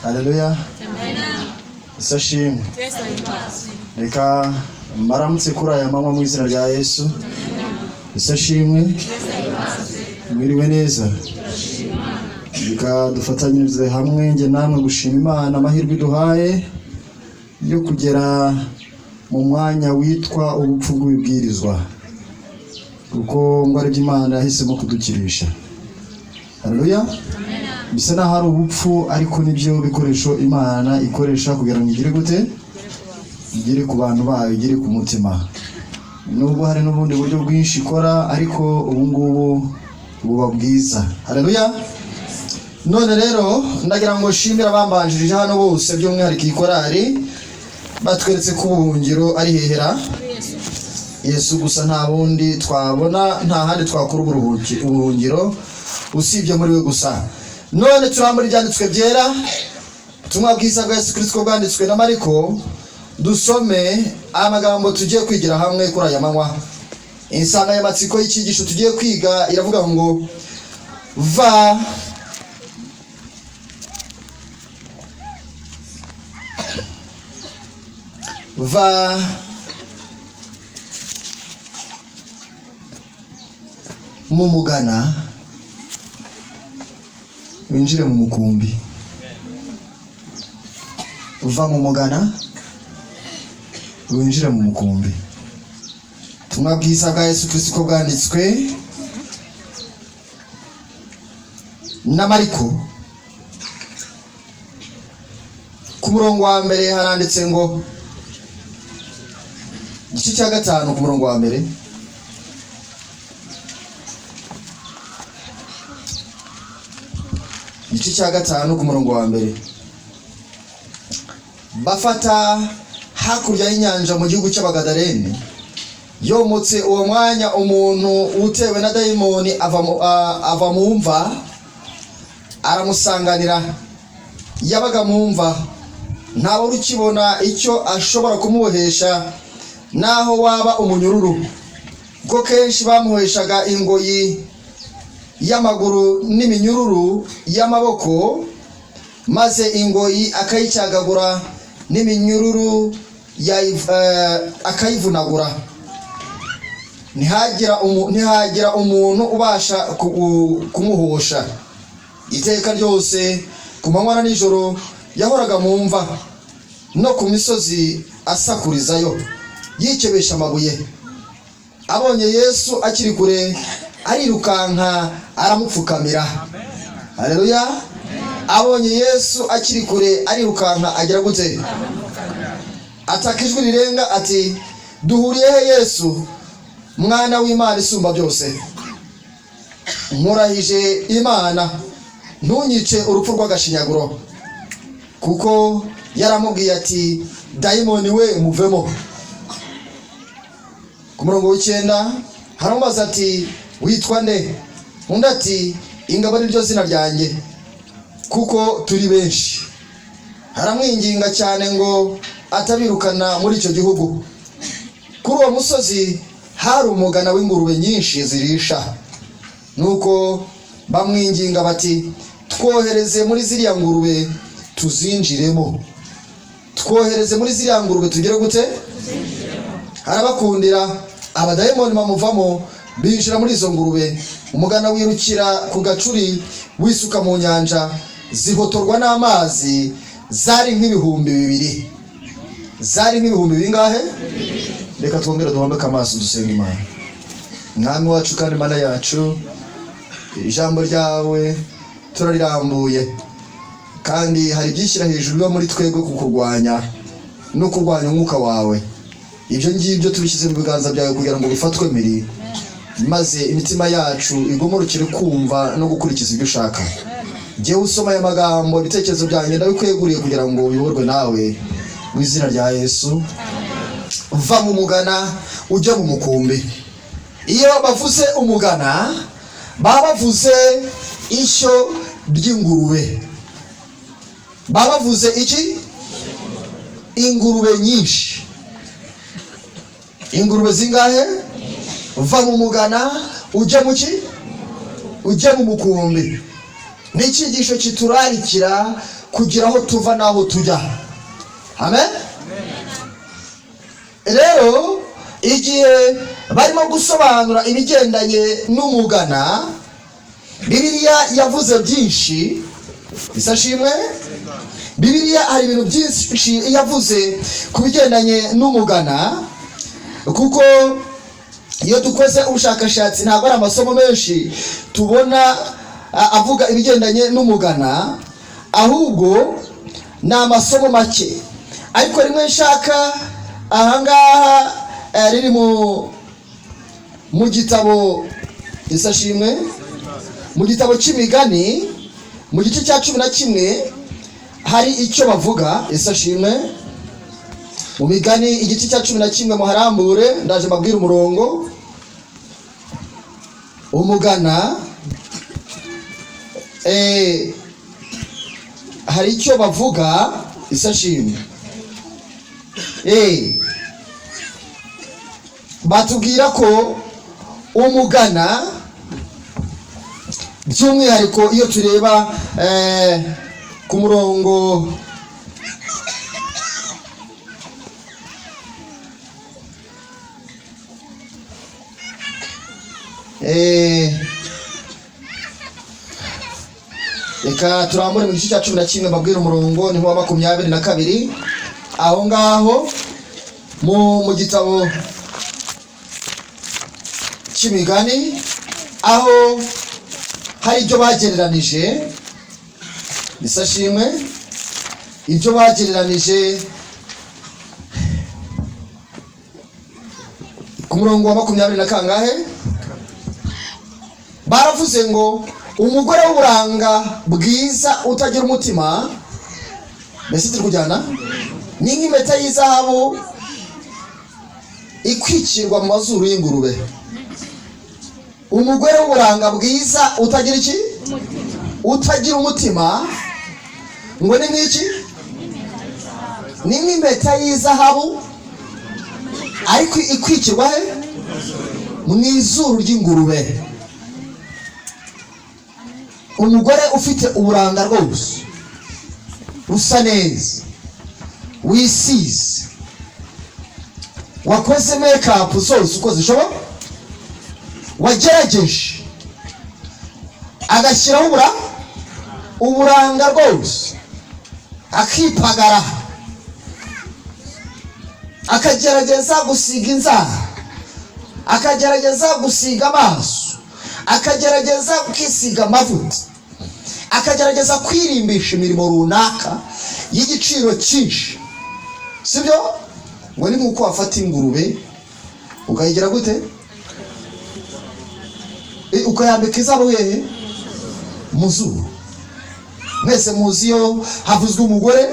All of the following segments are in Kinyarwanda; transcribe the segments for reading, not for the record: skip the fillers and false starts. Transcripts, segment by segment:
Haleluya. Sashimwe. Reka maramutse kuri aya manywa mu izina rya Yesu. Sashimwe. Mwiriwe neza. Reka dufatanyirize hamwe nge namwe gushima Imana amahirwe duhaye yo kugera mu mwanya witwa ubupfu bw'ibibwirizwa, kuko ngo ari Imana yahisemo kudukirisha. Haleluya. Bisa naho hari ubupfu, ariko nibyo bikoresho Imana ikoresha kugira ngo igire gute, igire ku bantu bayo, igire ku mutima. Nubwo hari n'ubundi buryo bwinshi ikora, ariko ubu ngubu buba bwiza. Haleluya. None rero ndagira ngo shimira abambanjirije hano bose, by'umwihariko ikorari batweretse ko ubuhungiro ari hehera Yesu gusa, nta bundi twabona, nta handi twakora ubuhungiro usibye muri we gusa. None turambura ibyanditswe byera, ubutumwa bwiza bwa Yesu Kristo bwanditswe na Mariko. Dusome amagambo tugiye kwigira hamwe kuri aya manywa. Insanganyamatsiko y'icyigisho tugiye kwiga iravuga ngo va mu mugana winjire mu mukumbi. Va mu mugana winjire mu mukumbi. Ubutumwa bwiza bwa Yesu Kristo ko bwanditswe na Mariko. Ku murongo wa mbere haranditse ngo, igice cya 5 ku murongo wa mbere, igice cya 5 ku murongo wa mbere. Bafata hakurya y'inyanja mu gihugu cy'Abagadaleni. Yomotse uwo mwanya umuntu utewe na dayimoni ava mu mva aramusanganira. Yabaga mu mva, ntawe urukibona icyo ashobora kumubohesha, naho waba umunyururu, kuko kenshi bamuheshaga ingoyi y'amaguru n'iminyururu y'amaboko, maze ingoyi akayicyagagura n'iminyururu akayivunagura. Ntihagira umuntu ubasha kumuhosha. Iteka ryose ku manywa na nijoro yahoraga mu mva no ku misozi asakurizayo, yikebesha amabuye. Abonye Yesu akiri kure, arirukanka aramupfukamira. Haleluya. Abonye Yesu akiri kure, arirukanka agira gute? Ataka ijwi rirenga ati, duhuriye he Yesu, mwana w'Imana isumba byose? Nkurahije Imana, ntunyice urupfu rw'agashinyaguro. Kuko yaramubwiye ati, dayimoni we muvemo. Ku murongo w'9 haramubaza ati, witwa nde? Undi ati, Ingabo niryo zina ryanjye, kuko turi benshi. Haramwinginga cyane ngo atabirukana muri icyo gihugu. Kuri uwo musozi hari umugana w'ingurube nyinshi zirisha. Nuko bamwinginga bati, twohereze muri ziriya ngurube tuzinjiremo. Twohereze muri ziriya ngurube tugire gute? Arabakundira, abadayimoni bamuvamo, binjira muri izo ngurube. Umugana wirukira ku gacuri, wisuka mu nyanja, zihotorwa n'amazi. Zari nk'ibihumbi 2. Zari nk'ibihumbi bingahe? Reka twongere duhambeke amaso dusenga Imana. Mwami wacu kandi Mana yacu, ijambo ryawe turarirambuye, kandi hari byishyira hejuru yo muri twebwe kukurwanya no kurwanya umwuka wawe. Ibyo ngibyo tubishyize mu biganza byawe kugira ngo bifatwe miri, maze imitima yacu igomorokere kumva no gukurikiza ibyo ushaka. Ngewe usoma aya magambo, ibitekerezo byanjye ndabikweguriye kugira ngo biyoborwe nawe, mu izina rya Yesu. Va mu mugana ujya mu mukumbi. Iyo bavuze umugana, baba bavuze ishyo ry'ingurube. Baba bavuze iki? Ingurube nyinshi. Ingurube zingahe? Va mu mugana ujya mu ki? Ujya mu mukumbi. n'icyigisho kiturarikira kugira aho tuva naho tujya. Amen. Rero igihe barimo gusobanura ibigendanye n'umugana, Bibiliya yavuze byinshi. Isashimwe. Bibiliya hari ibintu byinshi yavuze ku bigendanye n'umugana, kuko iyo dukoze ubushakashatsi ntabwo ari amasomo menshi tubona avuga ibigendanye n'umugana, ahubwo ni amasomo make. Ariko rimwe nshaka ahangaha riri mu gitabo Isashimwe, mu gitabo cy'imigani mu gice cya 11 hari icyo bavuga. Isashimwe. Mu migani igice cya 11 muharambure, ndaje mbabwira umurongo. Umugana hari icyo bavuga. Isashimwe. Batubwira ko umugana by'umwihariko iyo tureba ku murongo reka turambure mu gice cya 11 mbabwira umurongo ni wa 22. Aho ngaho mu gitabo cy'imigani aho hari ibyo bagereranije. Isashimwe. Ibyo bagereranije ku murongo wa 20 na kangahe, baravuze ngo umugore w'uburanga bwiza utagira umutima, mbese turi kujyana, ni nk'impeta y'izahabu ikwikirwa mu mazuru y'ingurube. Umugore w'uburanga bwiza utagira iki? Utagira umutima, ngo ni nk'iki? Ni nk'impeta y'izahabu ariko ikwikirwa he? Mu izuru ry'ingurube. Umugore ufite uburanga rwose, usa neza, wisize, wakoze make-up zose uko zishoboka, wagerageje agashyiraho uburanga rwose, akipagara, akagerageza gusiga inzara, akagerageza gusiga amaso, akagerageza kwisiga amavuta, akagerageza kwirimbisha imirimo runaka y'igiciro cyinshi. Sibyo? Ngo ni nk'uko wafata ingurube ukayigira gute? Ukayambika izahabu hehe? Mu zuru. Mwese muzi iyo havuzwe umugore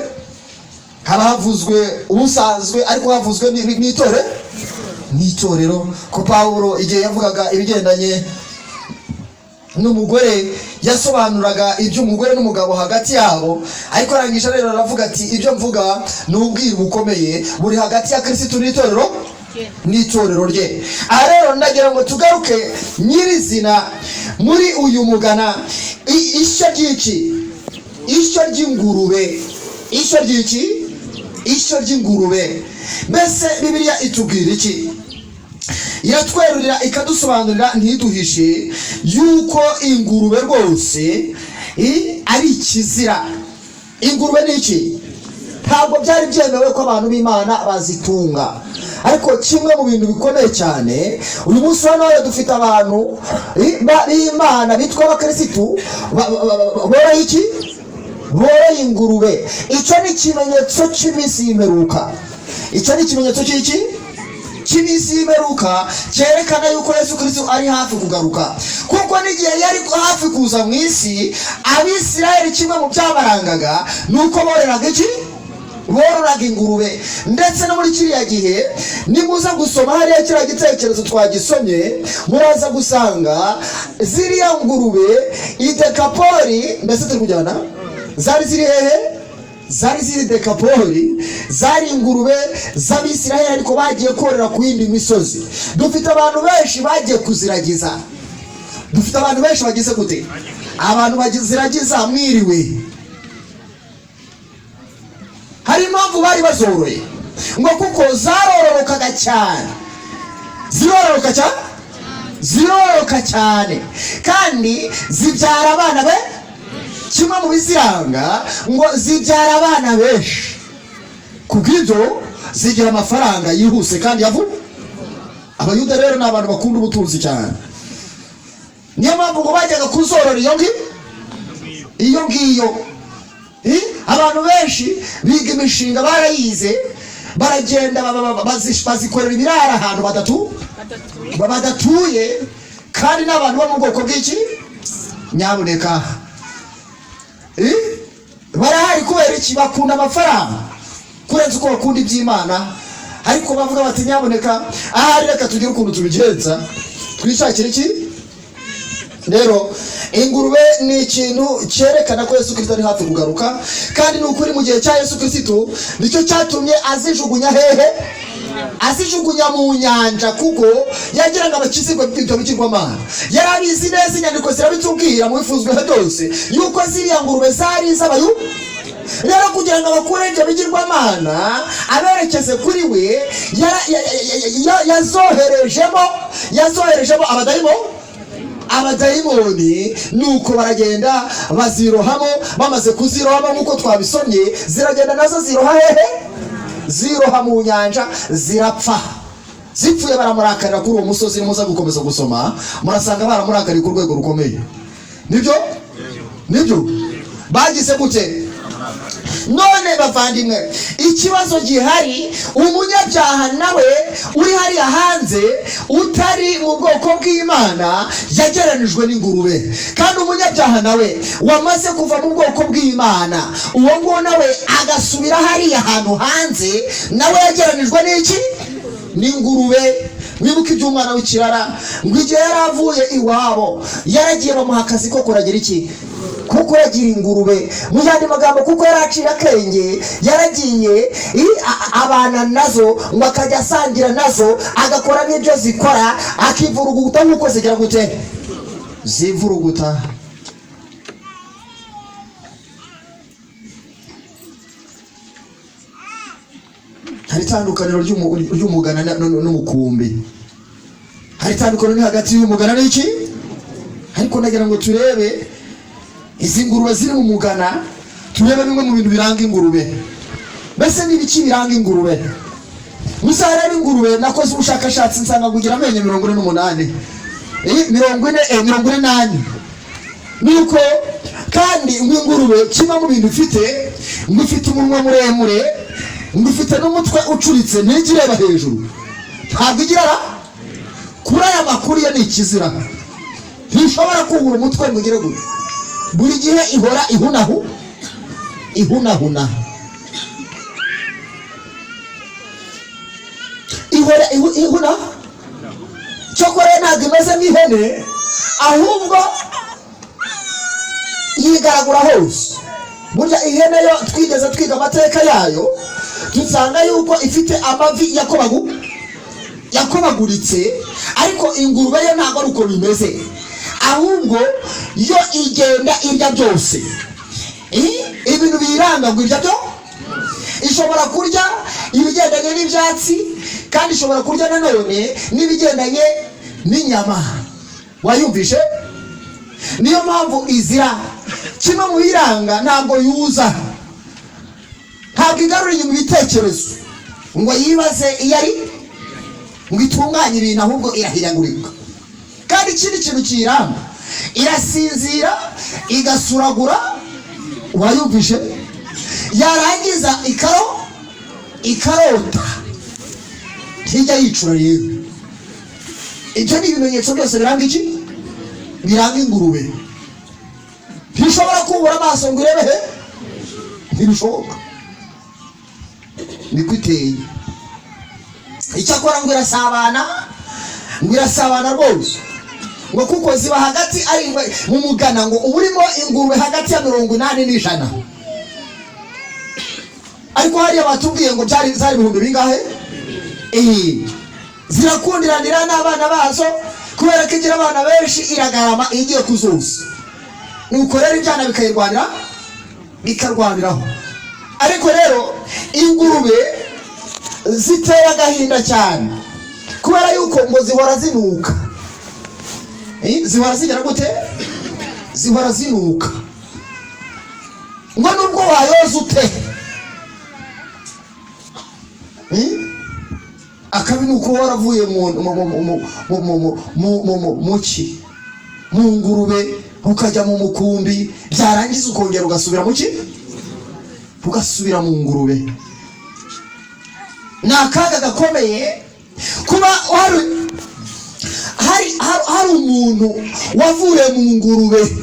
haba havuzwe ubusanzwe, ariko havuzwe n'itorero. Ko Pawulo igihe yavugaga ibigendanye n'umugore yasobanuraga iby'umugore n'umugabo hagati yabo, ariko arangisha rero aravuga ati ibyo mvuga ni ubwiru bukomeye buri hagati ya Kristo n'itorero rye. Aha rero ndagira ngo tugaruke nyirizina muri uyu mugana. Ishyo ry'iki? Ishyo ry'ingurube. Ishyo ry'iki? Ishyo ry'ingurube. Mbese Bibiliya itubwira iki? Iratwerurira ikadusobanurira ntiduhishe yuko ingurube rwose ari ikizira. Ingurube ni iki? Ntabwo byari byemewe ko abantu b'Imana bazitunga, ariko kimwe mu bintu bikomeye cyane uyu munsi hano dufite abantu b'Imana bitwa abakirisitu boroye iki? Boroye ingurube. Icyo ni ikimenyetso cy'iminsi y'imperuka. Icyo ni ikimenyetso cy'iki? Cy'iminsi y'imperuka, cyerekana yuko Yesu Kristo ari hafi kugaruka. Kuko n'igihe yari hafi kuza mu isi, Abisirayeli kimwe mu byabarangaga nuko boreraga iki? Bororaga ingurube. Ndetse no muri kiriya gihe nimuza gusoma hariya kiriya gitekerezo twagisomye, muraza gusanga ziriya ngurube idekapoli, mbese turi kujyana, zari ziri hehe? Zari ziri dekapoli, zari ingurube z'Abisirayeli ariko bagiye korera ku yindi misozi. Dufite abantu benshi bagiye kuziragiza. Dufite abantu benshi bagize gute? abantu ziragiza mwiriwe. Hari impamvu bari bazoroye ngo kuko zarororokaga cyane, zirororoka cyane kandi zibyara abana be. Kimwe mu biziranga ngo zibyara abana benshi, kubw'ibyo zigira amafaranga yihuse kandi yavuga. Abayuda rero ni abantu bakunda ubutunzi cyane, niyo mpamvu ngo bajyaga kuzorora iyo ngiyo. Abantu benshi biga imishinga barayize, baragenda bazikorera ibirara ahantu badatuye, kandi n'abantu bo mu bwoko bw'iki nyabuneka barahari. Kubera iki? Bakunda amafaranga kurenza uko bakunda iby'Imana. Ariko bavuga bati nyabuneka ahari reka tugire ukuntu tubigenza, twishakire iki. Rero ingurube ni ikintu cyerekana ko Yesu Kristo ari hafi kugaruka, kandi ni ukuri mu gihe cya Yesu Kristo nicyo cyatumye azijugunya hehe? Azijugunya mu nyanja, kuko yagiraga abakizirwa bw'ibyo bigirwamana. Yari abizi neza, inyandiko zirabitubwira mu bifuzwe byose yuko ziriya ngurube zari iz'Abayuda. Rero kugira ngo abakure ibyo bigirwamana aberekeze kuri we, yazoherejemo abadayimoni, nuko baragenda bazirohamo. Bamaze kuzirohamo nk'uko twabisomye, ziragenda nazo ziroha hehe? Ziroha mu nyanja, zirapfa. Zipfuye baramurakarira kuri uwo musozi. Muza gukomeza gusoma murasanga baramurakariye ku rwego rukomeye. Nibyo bagize gute? None bavandimwe, ikibazo gihari, umunyabyaha nawe uri hariya hanze utari mu bwoko bw'Imana yageranijwe n'ingurube. Kandi umunyabyaha nawe wamaze kuva mu bwoko bw'Imana, uwo nguwo nawe agasubira hariya hantu hanze, nawe yageranijwe n'iki? N'ingurube. Mwibuke iby'umwana w'ikirara, ngo igihe yari avuye iwabo yaragiye bamuha akazi ko kuragira iki? Kuko yagira ingurube. Mu yandi magambo, kuko yaraciye akenge, yaragiye abana nazo, ngo akajya asangira nazo, agakora n'ibyo zikora, akivuruguta nk'uko zigira gute? Zivuruguta. Hari itandukaniro ry'umugana n'umukumbi. Hari itandukaniro hagati y'umugana n'iki? Ariko nagira ngo turebe izi ngurube ziri mu mugana, turebe bimwe mu bintu biranga ingurube. Mbese ni ibiki biranga ingurube? Gusa rero ingurube nakoze ubushakashatsi nsanga kugira amenyo 48. 48. Nuko kandi ingurube kimwe mu bintu ifite, ngo ifite umunwa muremure, ngo ifite n'umutwe ucuritse, ntigireba hejuru. Ntabwo igira kuri aya makuru ya ni ikizira. Ntishobora kubura umutwe ngo ugire gute. Buri gihe ihora ihunahuna. Ihora cyokore ntabwo imeze nk'ihene, ahubwo yigaragura hose. Burya ihene yo twigeze twiga amateka yayo, dusanga yuko ifite amavi yakobaguritse, ariko ingurube yo ntabwo ari uko bimeze, ahubwo yo igenda irya byose. Ibintu biranga ngo irya byo, ishobora kurya ibigendanye n'ibyatsi, kandi ishobora kurya nanone n'ibigendanye n'inyama. Wayumvishe? Niyo mpamvu izira. Kimwe mu biranga, ntabwo yuza, ntabwo igarura inyuma ibitekerezo ngo yibaze iyo ari, ngo itunganye ibintu, ahubwo irahiragurika. Kandi ikindi kintu kiranga, irasinzira igasuragura. Wayumvishe? Yarangiza ikarota, ntijya yicura. Rero ibyo ni ibimenyetso byose biranga iki? Biranga ingurube. Ntishobora kubura amaso ngo irebe he? Ntibishoboka. Niko iteye. Icyakora ngo irasabana rwose, ngo kuko ziba hagati ari mu mugana, ngo urimo ingurube hagati ya 80 n'ijana. Ariko hariya batubwiye ngo zari ibihumbi bingahe? Zirakundiranira n'abana bazo, kubera ko igira abana benshi, iragarama igiye kuzuza. nuko rero ibyana bikayirwanira bikarwaniraho. Ariko rero ingurube ziteye agahinda cyane kubera yuko ngo zihora zinuka. Zihora zigera gute? Zihora zinuka. Ngo nubwo wayoza ute akabi nuko waravuye mu ngurube ukajya mu mukumbi, byarangiza ukongera ugasubira ugasubira mu ngurube. Ni akaga gakomeye kuba hari umuntu wavuye mu ngurube,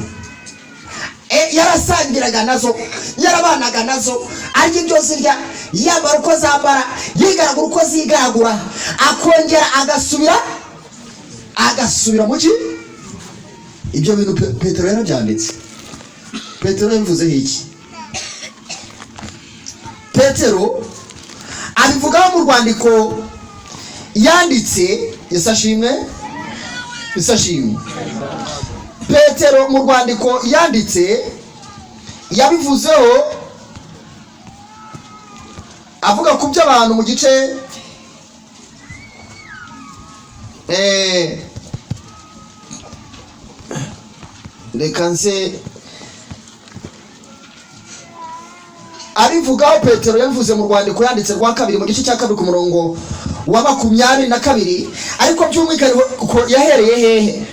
yarasangiraga nazo, yarabanaga nazo, arya ibyo zirya, yambara uko zambara, yigaragura uko zigaragura, akongera agasubira mu ki? Ibyo bintu Petero yarabyanditse. Petero yavuze iki? Petero abivugaho mu rwandiko yanditse. Isashimwe. Petero mu rwandiko yanditse yabivuzeho avuga ku by'abantu mu gice reka nse abivugaho. Petero yabivuze mu rwandiko yanditse rwa kabiri mu gice cya kabiri ku murongo wa 22, ariko by'umwihariko yahereye hehe?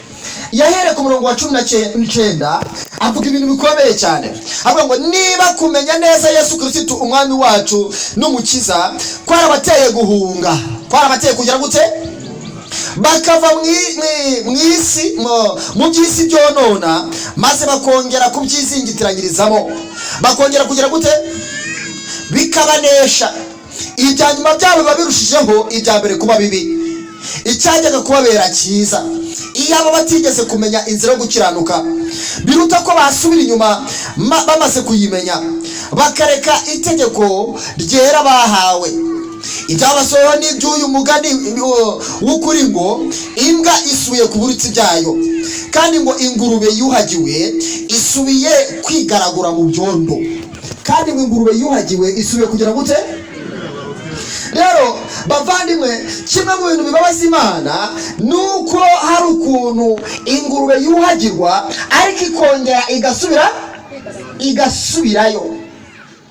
Yahereye ku murongo wa 19 avuga ibintu bikomeye cyane. Avuga ngo niba kumenya neza Yesu Kristo umwami wacu n'umukiza kwarabateye guhunga, kwarabateye kugira gute? Bakava mu isi, mu by'isi byonona, maze bakongera kubyizingitiranyirizaho, bakongera kugira gute? Bikabanesha. Ibya nyuma byabo babirushijeho ibya mbere kuba bibi, icyajyaga kubabera cyiza. Iyaba batigeze kumenya inzira yo gukiranuka, biruta ko basubira inyuma bamaze kuyimenya, bakareka itegeko ryera bahawe. Ibyabasohoyeho n'iby'uyu mugani w'ukuri ngo imbwa isubiye ku burutsi byayo, kandi ngo ingurube yuhagiwe isubiye kwigaragura mu byondo. Kandi ngo ingurube yuhagiwe isubiye kugira gute? Rero bavandimwe, kimwe mu bintu bibabaza Imana nuko hari ukuntu ingurube yuhagirwa ariko ikongera igasubirayo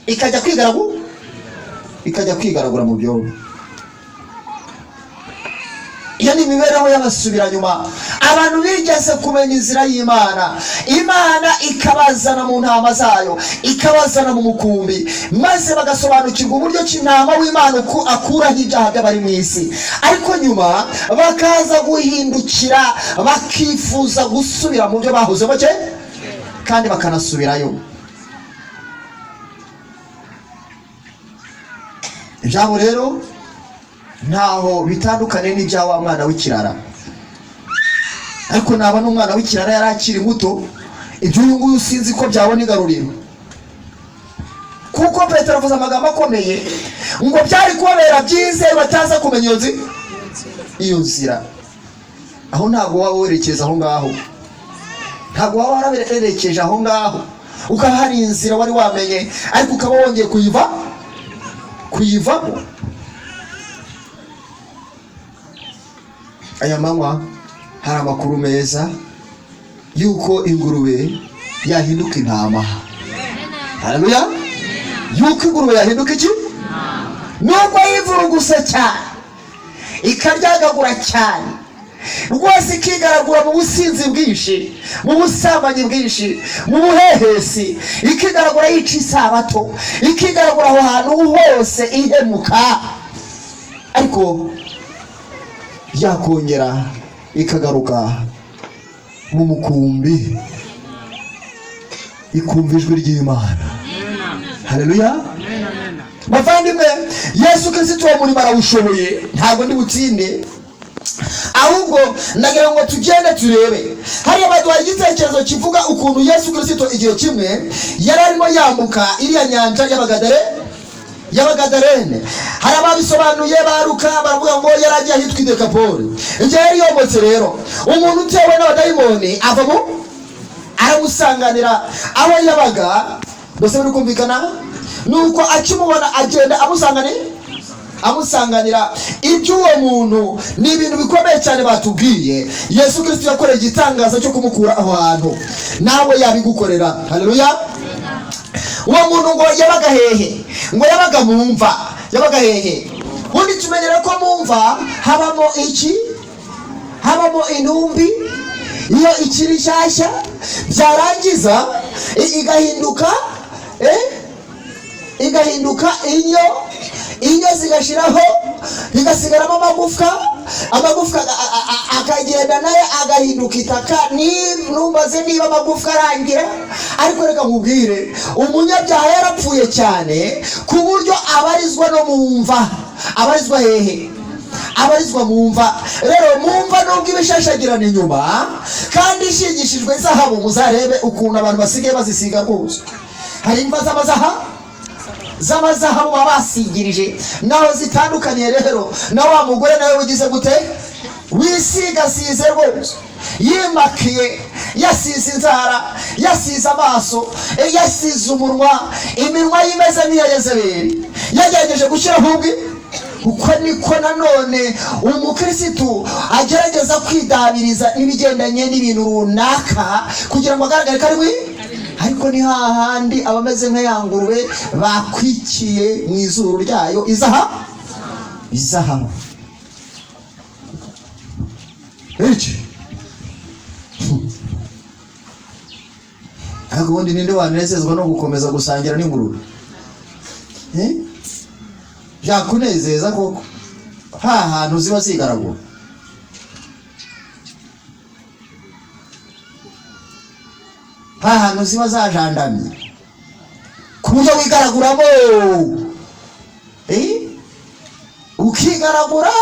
ikajya kwigaragura mu byobo. Iyo ni imibereho y'abasubira nyuma. Abantu bigeze kumenya inzira y'Imana, Imana ikabazana mu ntama zayo, ikabazana mu mukumbi, maze bagasobanukirwa uburyo cy'intama w'Imana akuraho ibyaha by'abari mu isi. Ariko nyuma bakaza guhindukira bakifuza gusubira mu byo bahozemo kandi bakanasubirayo. Ijambo rero ntaho bitandukane n'ibya wa mwana w'ikirara. Ariko naba n'umwana w'ikirara yari akiri muto, ibyo uyu nguyu sinzi ko byabona igaruriro. Kuko Petero avuze amagambo akomeye ngo byari kubabera byiza bataza kumenya iyo nzira. Aho ntabwo waba werekeza aho ngaho, ntabwo waba waraberekeje aho ngaho, ukaba hari inzira wari wamenye ariko ukaba wongeye kuyivamo. Aya manywa hari amakuru meza yuko ingurube yahinduka intama. Haleluya. Yuko ingurube yahinduka iki? Nubwo yivuruguse cyane, ikaryagagura cyane, rwose ikigaragura mu businzi bwinshi, mu busambanyi bwinshi, mu buhehesi, ikigaragura yica isabato, ikigaragura aho hantu hose ihemuka, ariko yakongera ikagaruka mu mukumbi ikumva ijwi ry'Imana. Haleluya. Bavandimwe, Yesu Kristo muri barawushoboye, ntabwo ndi butsinde, ahubwo ndagira ngo tugende turebe. Hari abaduha igitekerezo kivuga ukuntu Yesu Kristo igihe kimwe yari arimo yambuka iriya nyanja y'Abagadalene. Hari ababisobanuye baruka baravuga ngo yaragiye ahitwa Dekapoli. Igihe yari yomotse rero, umuntu utewe n'abadayimoni aramusanganira aho yabaga. Mbese muri kumvikana? Nuko akimubona agenda amusanganira. Iby'uwo muntu ni ibintu bikomeye cyane batubwiye. Yesu Kristo yakoreye igitangaza cyo kumukura aho hantu, nawe yabigukorera. Haleluya. Uwo muntu ngo yabaga hehe? Ngo yabaga mu mva. Yabaga hehe? Ubundi tumenyera ko mu mva habamo iki? Habamo intumbi. Iyo ikiri nshyashya byarangiza igahinduka inyo zigashiraho, igasigaramo amagufwa akagenda naye agahinduka itaka. Numbaze niba amagufwa arangira. Ariko reka nkubwire, umunyabyaha yarapfuye cyane ku buryo abarizwa no mu mva. Abarizwa hehe? Abarizwa mu mva. Rero mu mva nubwo ibishashagirana inyuma kandi ishingishijwe zahabu, muzarebe ukuntu abantu basigaye bazisiga rwose. Hari imva z'amazahabu baba basigirije naho zitandukanye. Rero na wa mugore nawe ugize gute? Wisigasize rwose, yimakiye, yasize inzara, yasize amaso, yasize umunwa, iminwa yimeze nk'iya Yezebeli, yagerageje gushyiraho ubwe. Uko niko nanone umukirisitu agerageza kwidabiriza ibigendanye n'ibintu runaka kugira ngo agaragare kari. Ariko ni hahandi abameze nk'ayangurube bakwikiye mu izuru ryayo izahabu. Iki ariko ubundi ninde wanezezwa no gukomeza gusangira n'ingurube? Byakunezeza koko hantu ziba zigaragura? Hantu ziba zajandamye ku buryo wigaraguramo, ukigaragura,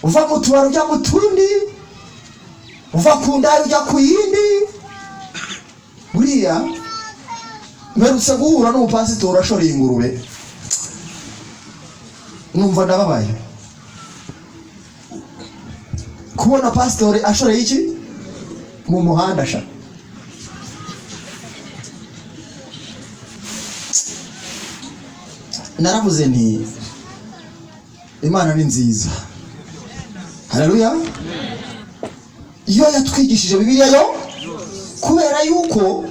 uva mu tubaro ujya mu tundi, uva ku ndaya ujya ku yindi. Buriya mperutse guhura n'umupasitori ashoreye ingurube, numva ndababaye kubona pasitori ashoreye iki mu muhanda sha. Naravuze nti Imana ni nziza. Haleluya. Iyo yatwigishije Bibiliya yo, kubera yuko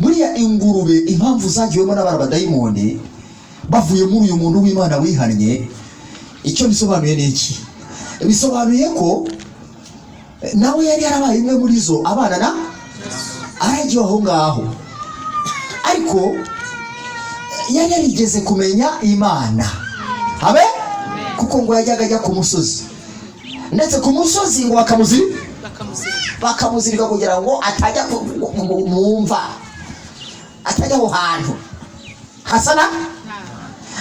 buriya ingurube impamvu zagiwemo n'abadayimoni bavuye muri uyu muntu w'Imana wihannye, icyo bisobanuye ni iki? Bisobanuye ko nawe yari yarabaye imwe muri zo abana aragiye aho ngaho, ariko yari yarigeze kumenya Imana. Habe kuko ngo yajyaga ajya ku musozi, ndetse ku musozi ngo bakamuzirika kugira ngo atajya mu mva, atajya aho hantu hasana.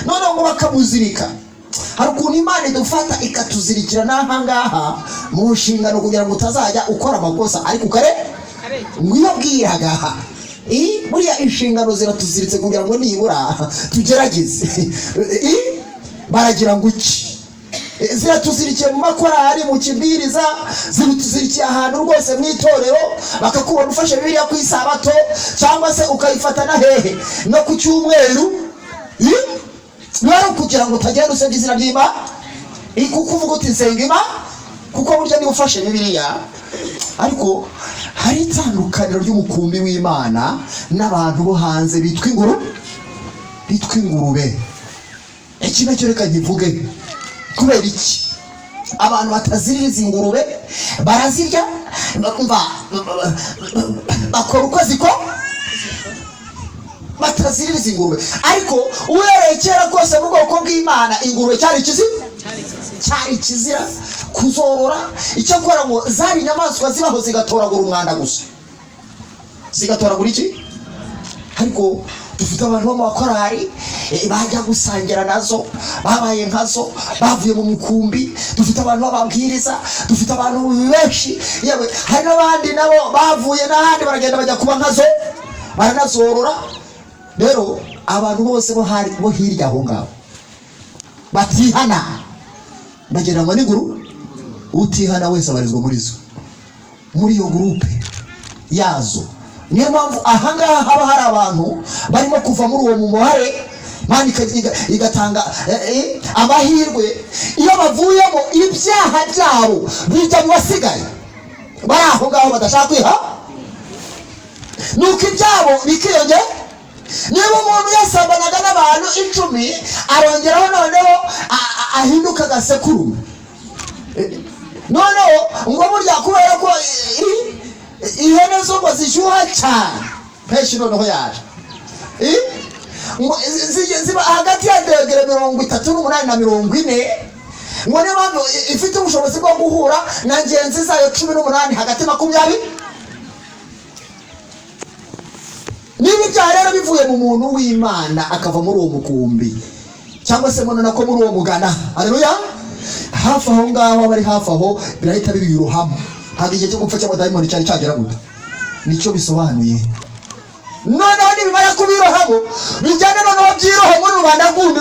None ngo bakamuzirika. Hari ukuntu Imana idufata ikatuzirikira n'aha ngaha mu nshingano kugira ngo utazajya ukora amakosa, ariko iyo bwiraga buriya inshingano ziratuziritse kugira ngo nibura tugerageze. Baragira ngo iki? Ziratuzirikiye mu makorari, mu kibwiriza, zirutuzirikiye ahantu rwose mu itorero, bakakubona ufashe Bibiliya ku isabato cyangwa se ukayifata na hehe no ku cyumweru. Nari kugira ngo utagenda usebya izina ry'Imana, kuko uvuga uti nsenga Imana, kuko burya niba ufashe Bibiliya. Ariko hari itandukaniro ry'umukumbi w'Imana n'abantu bo hanze bitwa ingurube. Iki nacyo reka nkivuge. Kubera iki abantu bataziririza ingurube barazirya, bakora uko ziko bataziririza ingurube? Ariko uhereye kera kose mu bwoko bw'Imana ingurube cyari kizira kuzorora. Icyo gukora ngo zari inyamaswa zibaho zigatoragura umwanda gusa, zigatoragura iki? Ariko dufite abantu bo mu bakorari bajya gusangira nazo, babaye nkazo, bavuye mu mukumbi. Dufite abantu b'ababwiriza, dufite abantu benshi, yewe hari n'abandi nabo bavuye n'ahandi baragenda bajya kuba nkazo, baranazorora. Rero abantu bose bo hirya aho ngaho batihana bagera ngo n'inguru. Utihana wese abarizwa muri iyo gurupe yazo. niyo mpamvu ahangaha haba hari abantu barimo kuva muri uwo mubare Imana igatanga amahirwe iyo bavuyemo ibyaha byabo bijya mu basigaye bari aho ngaho badashaka kwiha, nuko ibyabo bikiyongera. niba umuntu yasambanaga n'abantu 10 arongeraho noneho ahinduka agasekurume, noneho ngo burya kubera ko ihene zo ngo zishyuha cyane henshi noneho yaje ziba hagati ya degere 38 na 40, ngo niyo mpamvu ifite ubushobozi bwo guhura na ngenzi zayo 18 hagati 20. niba ibyaha rero bivuye mu muntu w'Imana akava muri uwo mukumbi cyangwa se mbona nako muri uwo mugana, haleluya, hafi aho ngaho bari hafi aho birahita bibiruhamo. Ntabwo igihe cyo gupfa cy'amadayimoni cyari cyagera gute, nicyo bisobanuye. noneho nibimara kubirohamo bijyane noneho byiroho muri rubanda gundi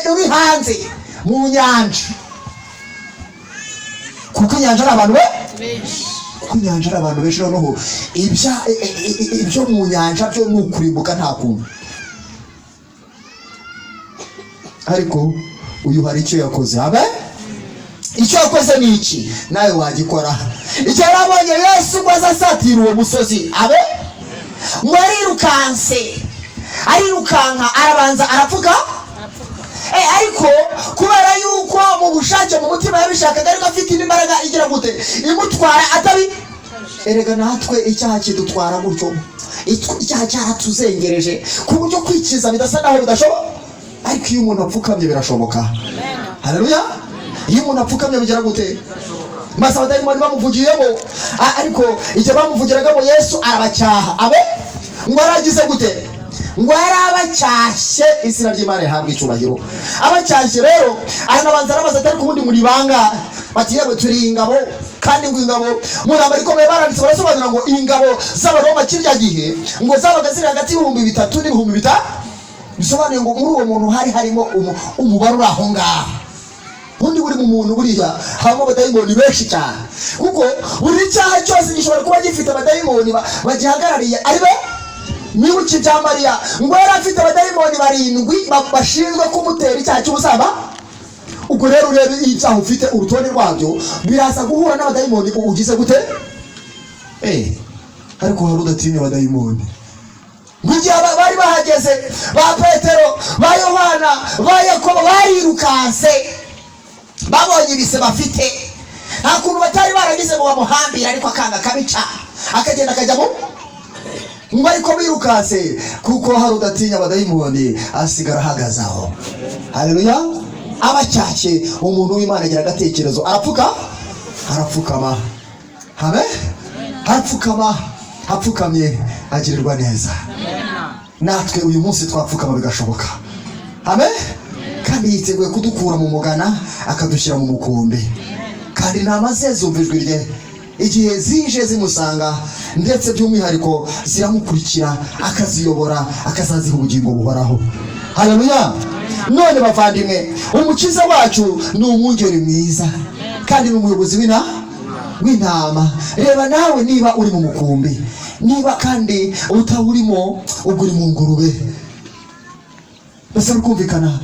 ruri hanze mu nyanja, kuko inyanja ari abantu benshi, kunyanja ari abantu benshi. noneho ibyo mu nyanja byo nukurimbuka nta kuntu. ariko uyu hari icyo yakoze. icyo yakoze ni iki, nawe wagikora. icyo yarabonye Yesu ngo azasatira uwo musozi, ngo arirukanka arabanza arapfuka. ariko kubera yuko mu bushake mu mutima yabishakaga, ariko afite imbaraga igira gute imutwara atabi. erega natwe icyaha kidutwara gutyo, icyaha cyaratuzengereje ku buryo kwikiza bidasa naho bidashoboka. ariko iyo umuntu apfukamye birashoboka. haleluya. iyo umuntu apfukamye bigira gute, maze abadayimoni bamuvugiyemo, ariko icyo bamuvugiragamo Yesu arabacyaha. ngo aragize gute, ngo yarabacyashye. izina ry'Imana rihabwa icyubahiro. abacyashye rero aranabanza arabaza ati ariko ubundi muri banga? bati yewe turi ingabo. kandi ngo ingabo mu ntambara ikomeye baranditse barasobanura ngo ingabo z'Abaroma kirya gihe ngo zabaga ziri hagati y'3,000 n'ibihumbi 5. bisobanuye ngo muri uwo muntu hari harimo umubare uri aho ngaho. undi buri mu muntu buriya habamo abadayimoni benshi cyane, kuko buri cyaha cyose gishobora kuba gifite abadayimoni bagihagarariye ari be. Mwibuke bya Mariya ngo yari afite abadayimoni 7 bashinzwe kumutera icyaha cy'ubusaba. ubwo rero urebe icyaha ufite urutonde rwabyo biraza guhura n'abadayimoni ugize gute. ariko hari udatinya abadayimoni. mu gihe bari bahageze ba Petero, ba Yohana, ba Yakobo barirukanse, babonye ibise bafite, nta kuntu batari baragize ngo bamuhambire, ariko akanga kabica akagenda akajyamo. ngo ariko birukanse kuko hari udatinya abadayimoni asigara ahagaze aho. haleluya. abacyashye umuntu w'Imana agira agatekerezo, arapfukama. apfukamye agirirwa neza. natwe uyu munsi twapfukama bigashoboka. kandi yiteguye kudukura mu mugana akadushyira mu mukumbi. kandi intama ze zumva ijwi rye igihe zije zimusanga, ndetse by'umwihariko ziramukurikira akaziyobora, akazaziha ubugingo buhoraho. haleluya. none bavandimwe, umukiza wacu ni umwungeri mwiza kandi ni umuyobozi w'intama. reba nawe niba uri mu mukumbi, niba kandi utawurimo, ubwo uri mu ngurube. basa kumvikana.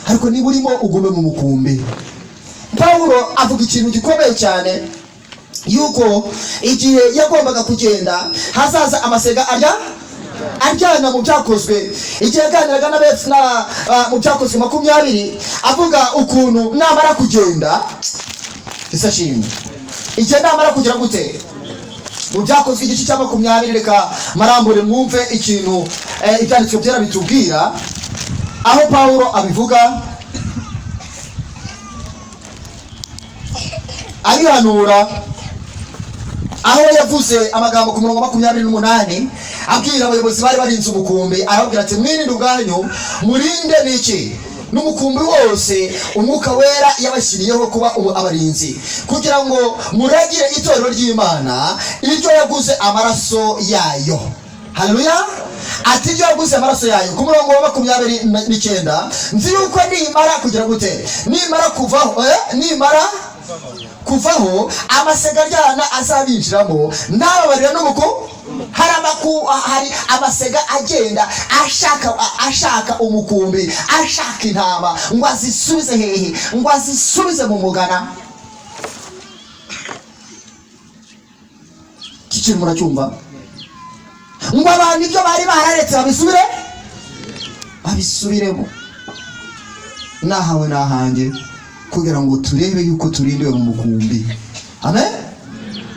ariko niba urimo ugume mu mukumbi. Pawulo avuga ikintu gikomeye cyane, yuko igihe yagombaga kugenda hazaza amasega aryana mu byakozwe. igihe yaganiraga mu byakozwe 20 avuga ukuntu namara kugenda isashimwe. igihe namara kugira gute mu byakozwe igice cya 20, reka marambure mwumve ikintu ibyanditswe byera bitubwira, aho Pawulo abivuga arihanura, aho yavuze amagambo ku murongo 28 abwira abayobozi bari barinze umukumbi, arababwira ati mwirinde ubwanyu, murinde n'iki n'umukumbi wose umwuka wera yabashyiriyeho kuba abarinzi, kugira ngo muragire itorero ry'Imana iryo yaguze amaraso yayo. haleluya. ati ibyo yaguze amaraso yayo. ku murongo wa 29 nzi yuko nimara kugira gute, nimara kuvaho, nimara kuvaho amasega aryana azabinjiramo n'ababarira n'umuku hari amasega agenda ashaka umukumbi ashaka intama ngo azisubize hehe ngo azisubize mu mugana. Kicyo muracyumva ngo abantu ibyo bari bararetse babisubiremo nahawe nahanjye kugira ngo turebe yuko turindiwe mu mukumbi. Amen.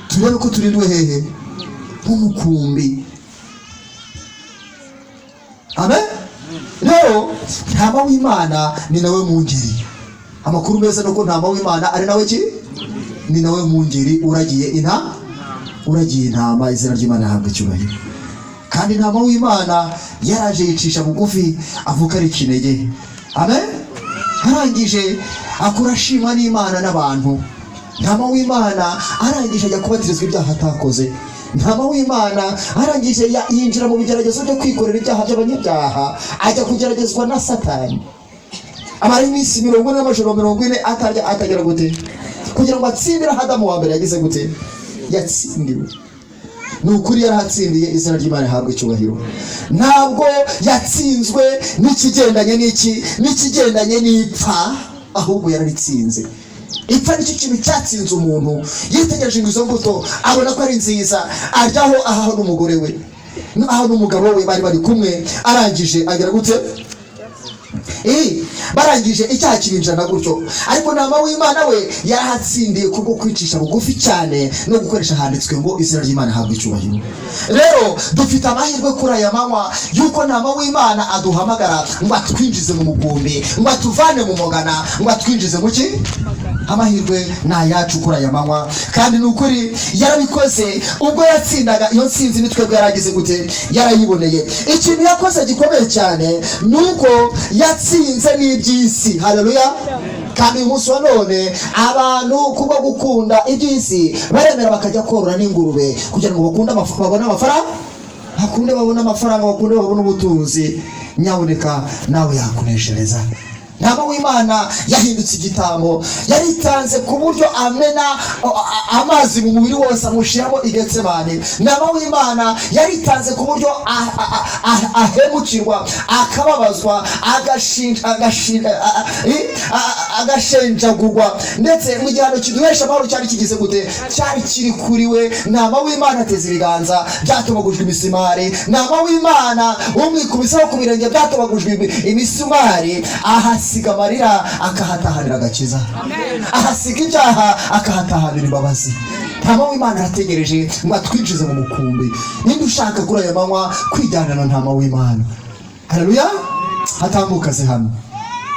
Turebe ko turindiwe hehe mu mukumbi. Amen. Rero ntama w'Imana ni nawe mungeri. Amakuru meza nuko ntama w'Imana ari nawe ki ni nawe mungeri uragiye intama izina ry'Imana habwe cyubahiro. Kandi ntama w'Imana yaraje yicisha bugufi avuka ari kinege. Amen. Arangije akora ashimwa n'Imana n'abantu. Ntama w'Imana arangije ajya kubatirizwa ibyaha atakoze. Ntama w'Imana arangije yinjira mu bigeragezo byo kwikorera ibyaha by'abanyabyaha ajya kugeragezwa na Satani. Amara iminsi 40 n'amajoro 40 atagera gute kugira ngo atsindire Adamu wa mbere yagize gute yatsindiwe. Nukuri yarahatsindiye izina ry'Imana habwe cyubahiro. Ntabwo yatsinzwe n'ikigendanye n'ipfa ahubwo yararitsinze. Ipfa nicyo kintu cyatsinze umuntu yitegereje izo mbuto abona ko ari nziza aryaho ahaho n'umugore we aho n'umugabo we bari kumwe arangije agira gute barangije icyaha kibinjana gutyo. Ariko ntama w'Imana we yarahatsindiye kubwo kwicisha bugufi cyane no gukoresha handitswe ngo izina ry'Imana habwe icyubahiro. Rero dufite amahirwe kuri aya manywa yuko ntama w'Imana aduhamagara ngo atwinjize mu mukumbi ngo atuvane mu mugana ngo atwinjize mu ki. Amahirwe na yacu kuri aya manywa kandi nukuri yarabikoze ubwo yatsindaga iyo nsinzi nitwe yaragize gute yarayiboneye. Ikintu yakoze gikomeye cyane nuko yatsinze n'iby'isi. Haleluya. Kandi uyu munsi wa none abantu kubwo gukunda iby'isi baremera bakajya korora n'ingurube kugira ngo babone amafaranga babone ubutunzi. Nyaboneka nawe yakuneshereza. Ntama w'Imana yahindutse igitambo yaritanze ku buryo amena amazi mu mubiri wose amushiramo igetsemane. Ntama w'Imana yaritanze ku buryo ahemukirwa akababazwa agashenjagurwa ndetse mu gihano kiduhesha amahoro cyari kigize gute cyari kiri kuri we. Ntama w'Imana ateze ibiganza byatobagujwe imisumari. Ntama w'Imana umwikubisaho ku birenge byatobagujwe imisumari ahasiga amarira akahatahanira agakiza. Ahasiga ibyaha akahatahanira imbabazi. Ntama w'Imana arategereje ngo atwinjize mu mukumbi. Ninde ushaka kuri aya manywa kwijyana na ntama w'Imana? Haleluya. Hatambukaze hano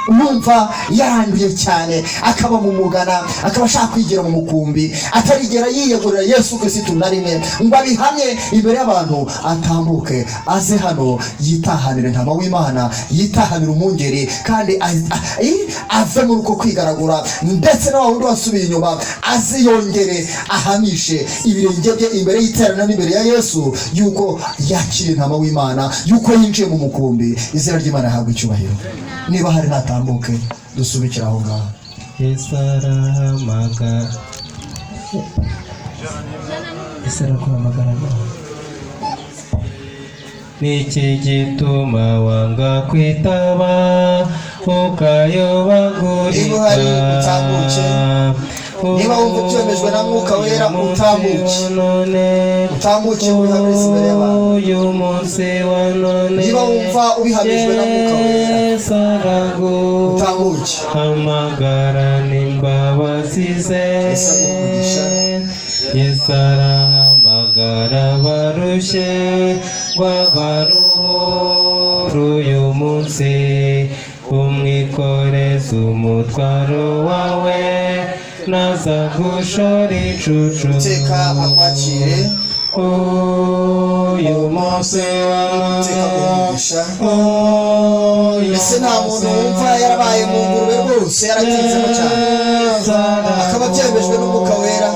umumva yaranduye cyane akaba mu mugana akaba ashaka kwigira mu mukumbi atarigera yiyegurira Yesu Kristo na rimwe ngo abihamye imbere y'abantu atambuke aze hano yitahanire ntama w'Imana yitahanire umungeri kandi ave muri uko kwigaragura ndetse n'abandi basubiye inyuma aziyongere ahamishe ibirenge bye imbere y'iterana n'imbere ya Yesu yuko yakiriye ntama w'Imana yuko yinjiye mu mukumbi. Izina ry'Imana habwe icyubahiro. Niba hari natambuke dusubikira aho ngaho. Yesu arahamagara niki gituma wanga kwitaba ukayobagurika. Niba wumva byemejwe na Mwuka Wera utambuke ubihamiriza imbere y'abantu. Niba wumva ubihamijwe na Mwuka Wera utambuke. Hamagara n'imbabazi ze Yesu arahamagara barushye rw'abaruhura uyu munsi umwikoreze umutwaro wawe naza gushora icucu. Teka akwakire uyu munsi umugisha. Ese nta muntu wumva yarabaye mu ngurube rwose yaratinzemo cyane akaba byemejwe n'Umwuka Wera?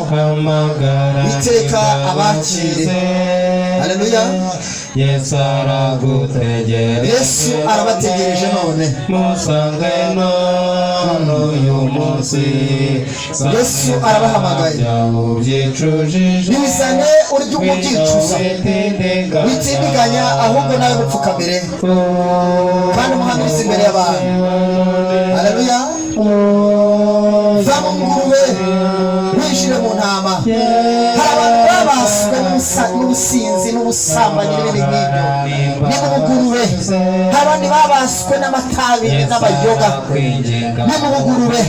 Iteka abakire. Haleluya. Yesu aragutegereje Yesu arabategereje none musange none uyu munsi Yesu arabahamagaye nibisange urya umubyicuza witindiganya ahubwo nawe mupfukamire kandi umuhamiriza imbere y'abantu haleluya va mu ngurube winjire mu ntama hari abantu babaswe n'ubusinzi n'ubusambanyi n'ibindi nk'ibyo ni mu bugurube hari abandi babaswe n'amatabi n'abayoga ni mu bugurube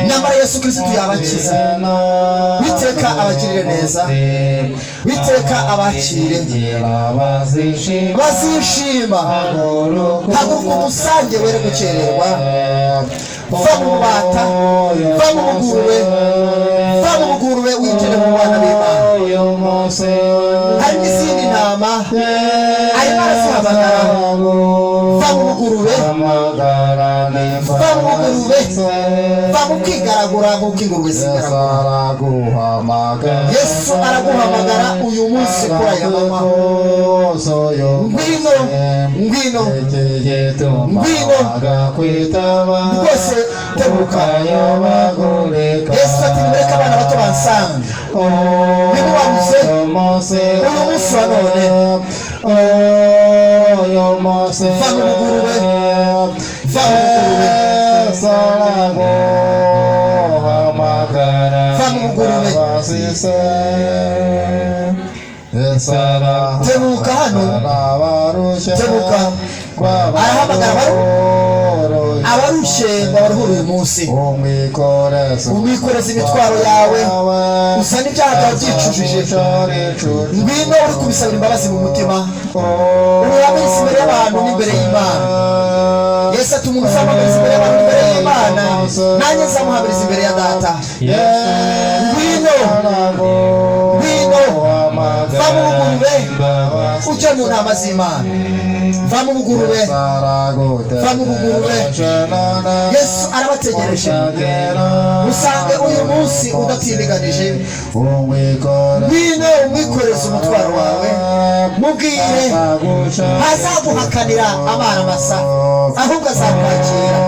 nyamara Yesu Kristo yabakiza witeka abagirire neza witeka abakire bazishima haguruka umusange were gukererwa va mu bubata va mu bugurube winjire mu bana b'Imana hari n'izindi ntama arimo arazihamagara va mu bugurube va mu kwigaragura nk'uko ingurube zigaragura Yesu araguhamagara uyu munsi kuri aya manywa ngwino rwose tebuka Yesu ati mureke abana bato bansanga bimubabuze uyu munsi wa none va mu bugurube tebuka hano tebuka arahamagara abarushe baruhura uyu munsi umwikoreze imitwaro yawe usa n'ibyaha byawe byicujije ngwino uri kubisabira imbabazi mu mutima urabiriza imbere y'abantu n'imbere y'Imana Yesu ati umuntu uzamuhamiriza imbere y'abantu n'imbere y'Imana nanjye nzamuhamiriza imbere ya data ngwino va mu bugurube ujya mu ntama z'Imana va mu bugurube Yesu arabategereje musange uyu munsi udatindiganije ngwino umwikoreze umutwaro wawe mubwire ntazaguhakanira amara masa ahubwo azakwakira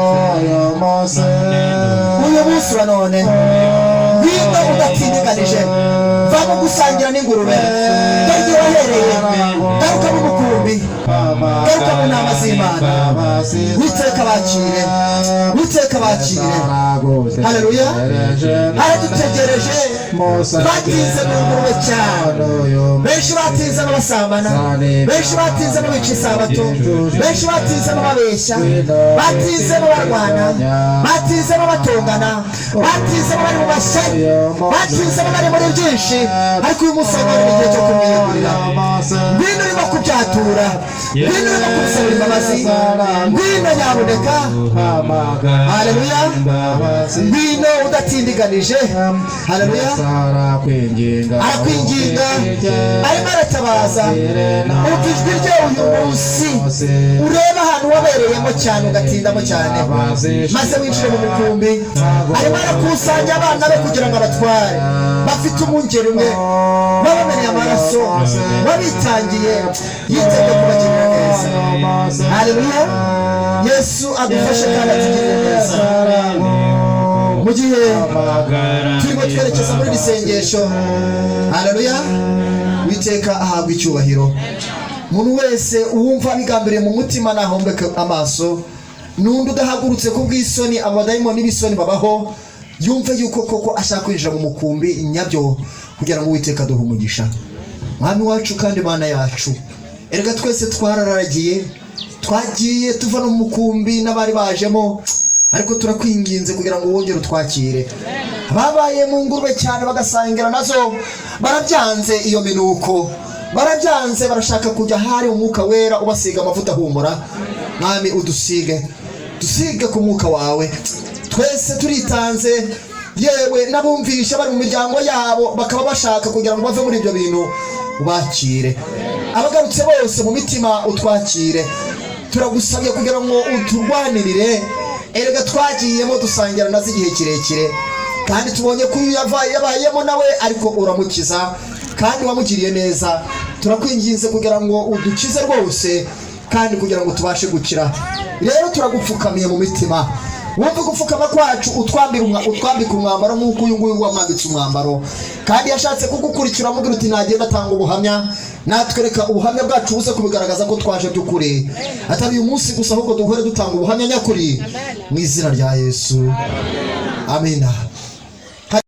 uyu munsi wa none ngwino udatindiganije va mu gusangira n'ingurube dore wahereye garuka mu mukumbi garuka mu ntama z'Imana witeka bakire haleluya aradutegereje batinze mu ngurube cyane benshi batinze basambana benshi batinze bica isabato benshi batinze babeshya batinze barwana batinze batongana batinze bari mu mashyari batinze bari muri byinshi ariko uyu munsi ari igihe cyo kumwiyegurira ngwino urimo kubyatura ngwino urimo kubisabira imbabazi ngwino nyabuneka haleluya ngwino udatindiganije haleluya arakwinginga arimo aratabaza umva ijwi rye uyu munsi urebe ahantu wabereyemo cyane ugatindamo cyane maze winjire mu mukumbi arimo arakusanya abana be kugira ngo abatware bafite umwungeri umwe babameneye amaraso babitangiye yiteguye kubagirira neza haleluya Yesu adufashe kandi atugirire neza mu gihe turimo twerekeza muri iri sengesho haleluya witeka ahabwa icyubahiro umuntu wese uwumva bigambiriye mu mutima nahombeke amaso n'undi udahagurutse ku bw'isoni abadayimoni n'ibisoni babaho yumve yuko koko ashaka kwinjira mu mukumbi nyabyo kugira ngo Uwiteka aduhe umugisha mwami wacu kandi Mana yacu erega twese twararagiye twagiye tuva no mu mukumbi n'abari bajemo ariko turakwinginze kugira ngo wongere utwakire babaye mu ngurube cyane bagasangira nazo barabyanze iyo minuko barabyanze barashaka kujya hari umwuka wera ubasiga amavuta humura mwami udusige ku mwuka wawe twese turitanze yewe nabumvisha bari mu miryango yabo bakaba bashaka kugira ngo bave muri ibyo bintu ubakire abagarutse bose mu mitima utwakire turagusabye kugira ngo uturwanirire erega twagiyemo dusangira nazo igihe kirekire kandi tubonye ko yabayemo nawe ariko uramukiza kandi wamugiriye neza turakwinginze kugira ngo udukize rwose kandi kugira ngo tubashe gukira. Rero turagupfukamiye mu mitima, wumve gupfukama kwacu, utwambika umwambaro nk'uko uyu nguyu wamwambitse umwambaro, kandi yashatse kugukurikira amubwira uti nagenda atanga ubuhamya, natwereka ubuhamya bwacu buze kubigaragaza ko twaje by'ukuri, atari uyu munsi gusa ahubwo duhore dutanga ubuhamya nyakuri mu izina rya Yesu. Amina.